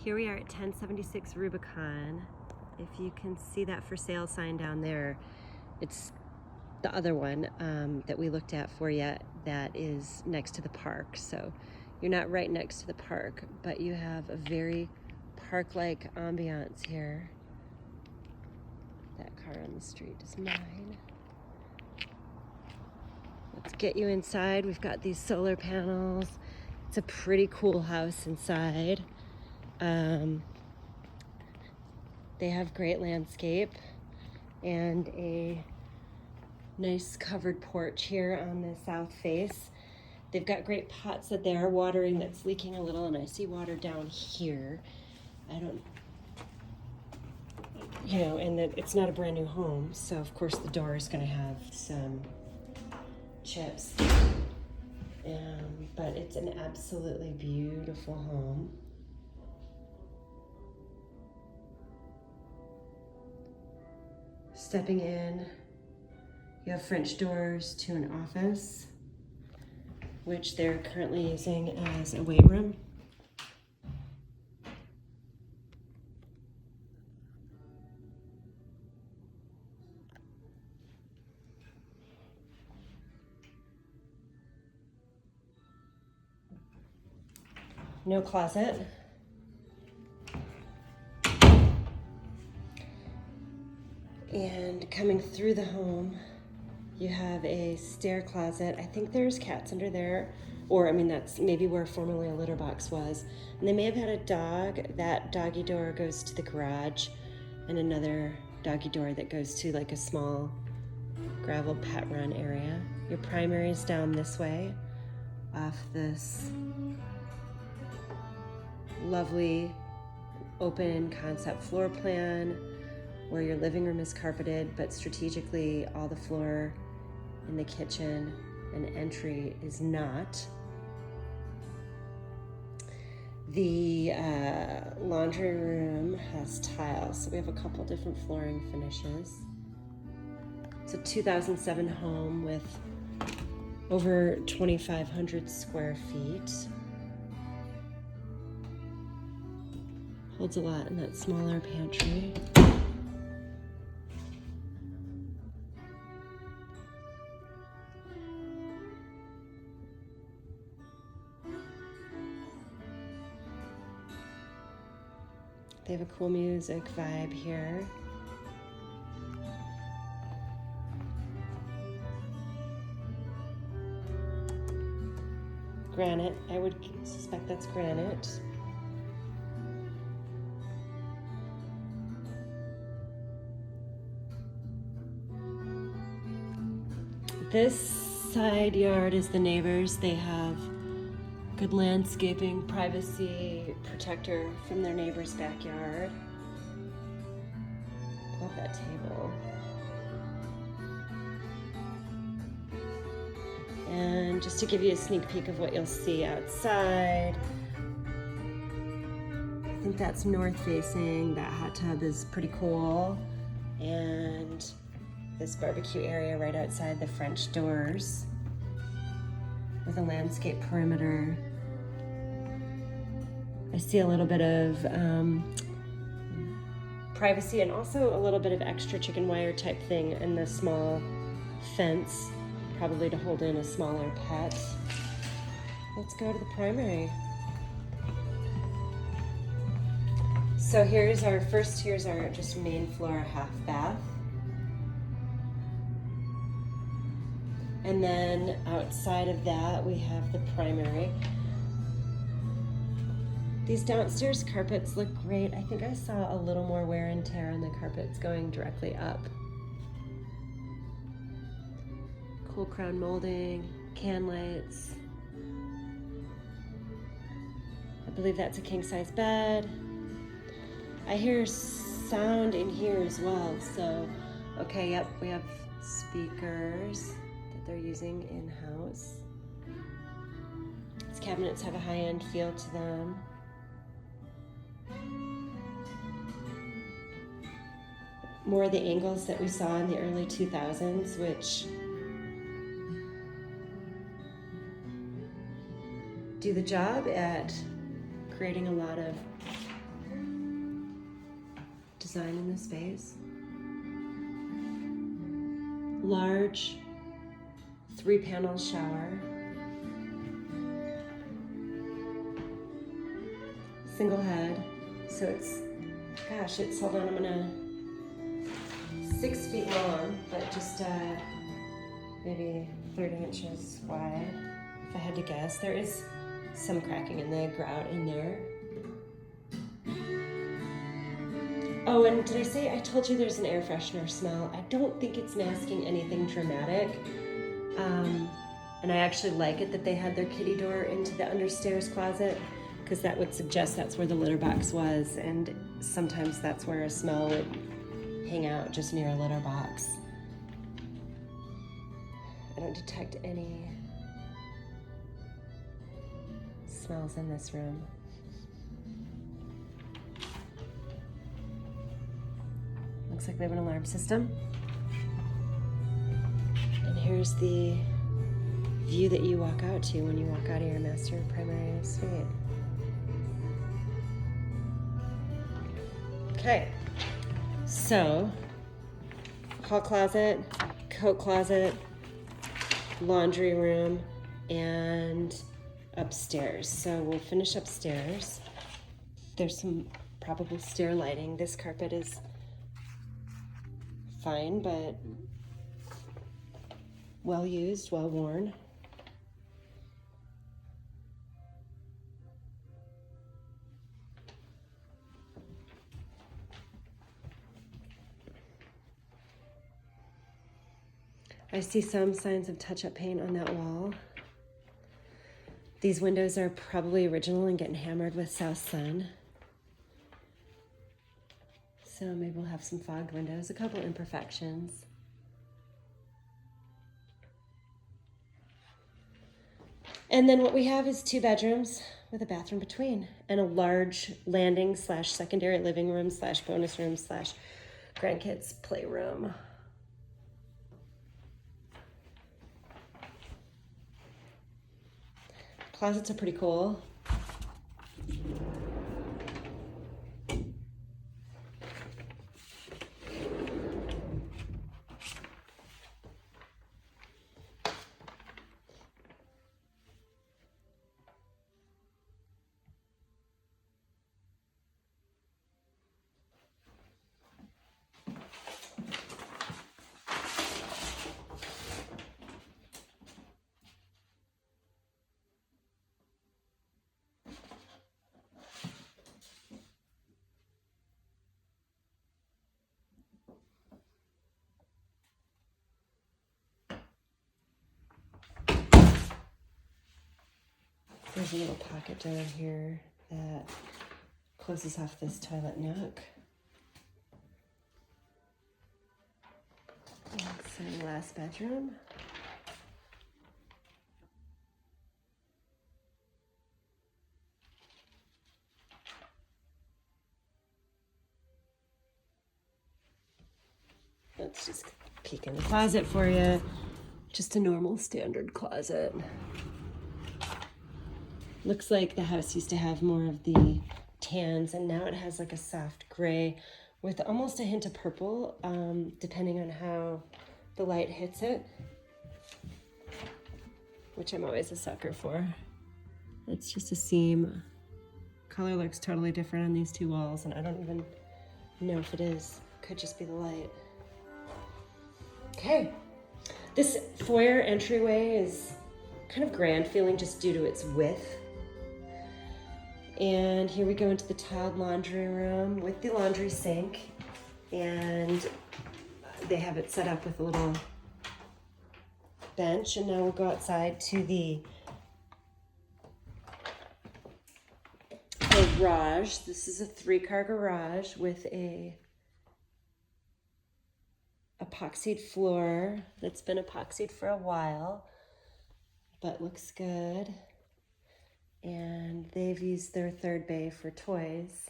Here we are at 1076 Rubicon. If you can see that for sale sign down there, it's the other one that we looked at for you that is next to the park. So you're not right next to the park, but you have a very park-like ambiance here. That car on the street is mine. Let's get you inside. We've got these solar panels. It's a pretty cool house inside. They have great landscape and a nice covered porch here on the south face. They've got great pots that they are watering that's leaking a little, and I see water down here. And that it's not a brand new home, so of course the door is going to have some chips. But it's an absolutely beautiful home. Stepping in, you have French doors to an office, which they're currently using as a weight room. No closet. And coming through the home, you have a stair closet. I think there's cats under there, or that's maybe where formerly a litter box was. And they may have had a dog. That doggy door goes to the garage, and another doggy door that goes to like a small gravel pet run area. Your primary is down this way, off this lovely open concept floor plan, where your living room is carpeted, but strategically all the floor in the kitchen and entry is not. The laundry room has tiles, so we have a couple different flooring finishes. It's a 2007 home with over 2,500 square feet. Holds a lot in that smaller pantry. They have a cool music vibe here. Granite, I would suspect that's granite. This side yard is the neighbors. They have good landscaping, privacy protector from their neighbor's backyard. Love that table. And just to give you a sneak peek of what you'll see outside, I think that's north facing. That hot tub is pretty cool. And this barbecue area right outside the French doors with a landscape perimeter. I see a little bit of privacy and also a little bit of extra chicken wire type thing in the small fence, probably to hold in a smaller pet. Let's go to the primary. So here's our just main floor half bath. And then outside of that, we have the primary. These downstairs carpets look great. I think I saw a little more wear and tear on the carpets going directly up. Cool crown molding, can lights. I believe that's a king-size bed. I hear sound in here as well, so, okay, yep, we have speakers that they're using in-house. These cabinets have a high-end feel to them. More of the angles that we saw in the early 2000s, which do the job at creating a lot of design in this space. Large 3-panel shower. Single head. So it's, gosh, it's, hold on, I'm gonna, 6 feet long, but just maybe 30 inches wide, if I had to guess. There is some cracking in the grout in there. Oh, and did I say, I told you there's an air freshener smell. I don't think it's masking anything dramatic. And I actually like it that they had their kitty door into the understairs closet, because that would suggest that's where the litter box was, and sometimes that's where a smell would hang out, just near a litter box. I don't detect any smells in this room. Looks like they have an alarm system. And here's the view that you walk out to when you walk out of your master primary suite. Okay, so hall closet, coat closet, laundry room, and upstairs. So we'll finish upstairs. There's some probable stair lighting. This carpet is fine, but well used, well worn. I see some signs of touch-up paint on that wall. These windows are probably original and getting hammered with south sun. So maybe we'll have some fogged windows, a couple imperfections. And then what we have is 2 bedrooms with a bathroom between, and a large landing / secondary living room / bonus room / grandkids playroom. Closets are pretty cool. There's a little pocket down here that closes off this toilet nook. And last bedroom. Let's just peek in the closet for you. Just a normal standard closet. Looks like the house used to have more of the tans, and now it has like a soft gray with almost a hint of purple, depending on how the light hits it, which I'm always a sucker for. It's just a seam. Color looks totally different on these 2 walls, and I don't even know if it is. Could just be the light. Okay, this foyer entryway is kind of grand feeling just due to its width. And here we go into the tiled laundry room with the laundry sink, and they have it set up with a little bench. And now we'll go outside to the garage. This is a 3-car garage with a epoxied floor that's been epoxied for a while, but looks good. And they've used their 3rd bay for toys.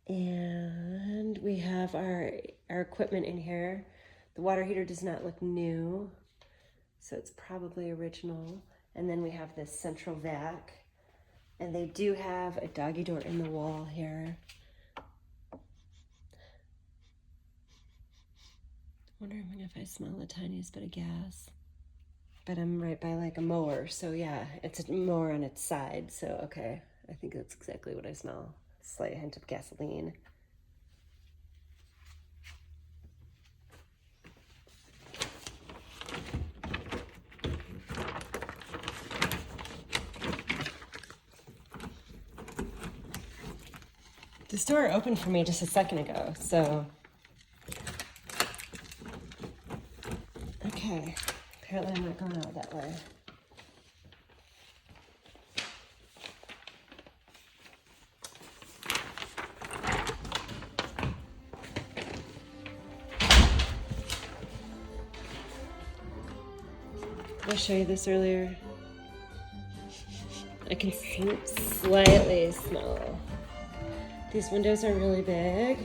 And we have our equipment in here. The water heater does not look new, so it's probably original. And then we have this central vac, and they do have a doggy door in the wall here. Wondering if I smell the tiniest bit of gas. But I'm right by like a mower, so yeah, it's a mower on its side, so okay. I think that's exactly what I smell. A slight hint of gasoline. This door opened for me just a second ago, so. Okay, apparently I'm not going out that way. Did I show you this earlier? I can slightly smell. These windows are really big.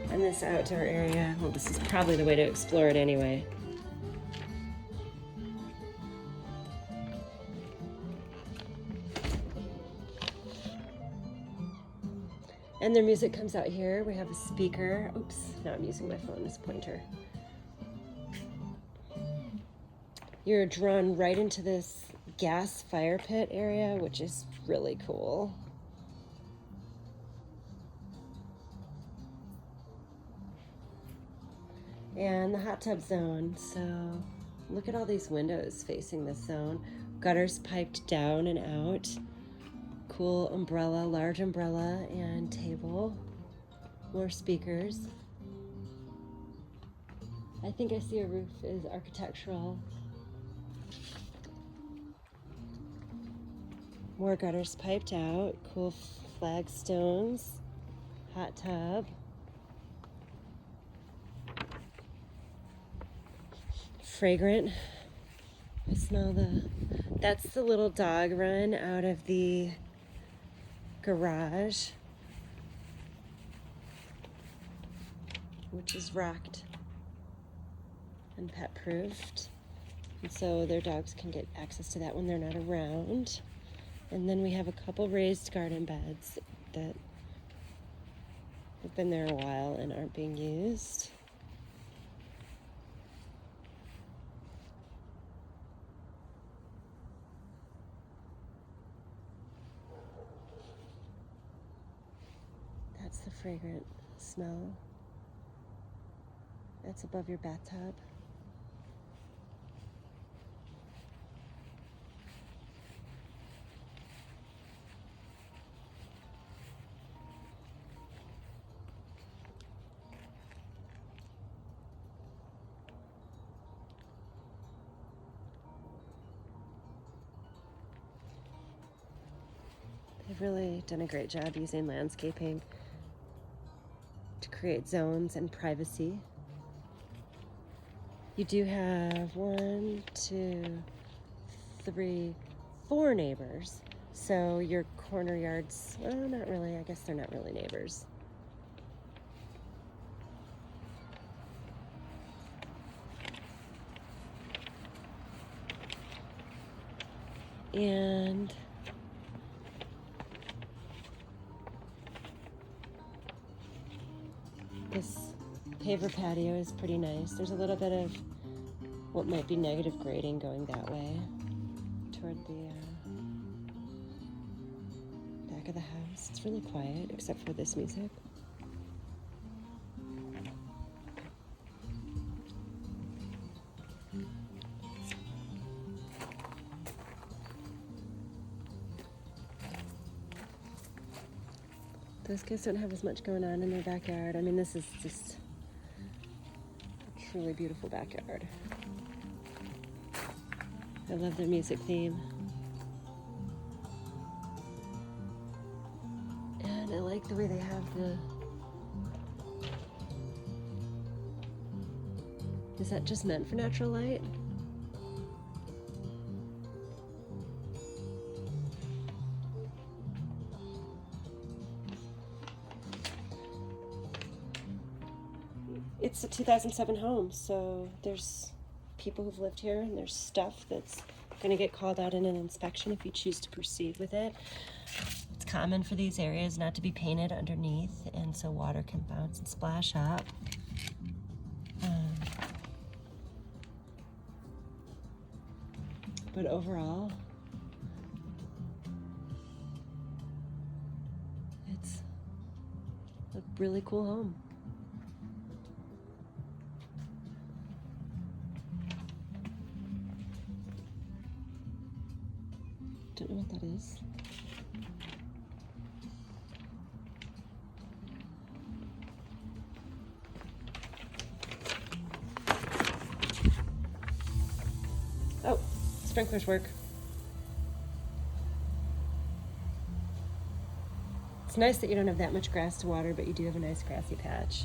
And this outdoor area, well, this is probably the way to explore it anyway. And their music comes out here. We have a speaker. Oops, now I'm using my phone as a pointer. You're drawn right into this gas fire pit area, which is really cool. And the hot tub zone. So look at all these windows facing this zone. Gutters piped down and out. Cool umbrella, large umbrella and table. More speakers. I think I see a roof is architectural. More gutters piped out. Cool flagstones. Hot tub. Fragrant. I smell that's the little dog run out of the garage, which is rocked and pet proofed. And so their dogs can get access to that when they're not around. And then we have a couple raised garden beds that have been there a while and aren't being used. That's the fragrant smell. That's above your bathtub. They've really done a great job using landscaping to create zones and privacy. You do have 1, 2, 3, 4 neighbors. So your corner yards, well, not really. I guess they're not really neighbors. And this paver patio is pretty nice. There's a little bit of what might be negative grading going that way toward the back of the house. It's really quiet except for this music. Those guys don't have as much going on in their backyard. I mean, this is just a truly beautiful backyard. I love their music theme. And I like the way they have is that just meant for natural light? It's a 2007 home, so there's people who've lived here, and there's stuff that's going to get called out in an inspection if you choose to proceed with it. It's common for these areas not to be painted underneath, and so water can bounce and splash up. But overall, it's a really cool home. Don't know what that is. Oh, sprinklers work. It's nice that you don't have that much grass to water, but you do have a nice grassy patch.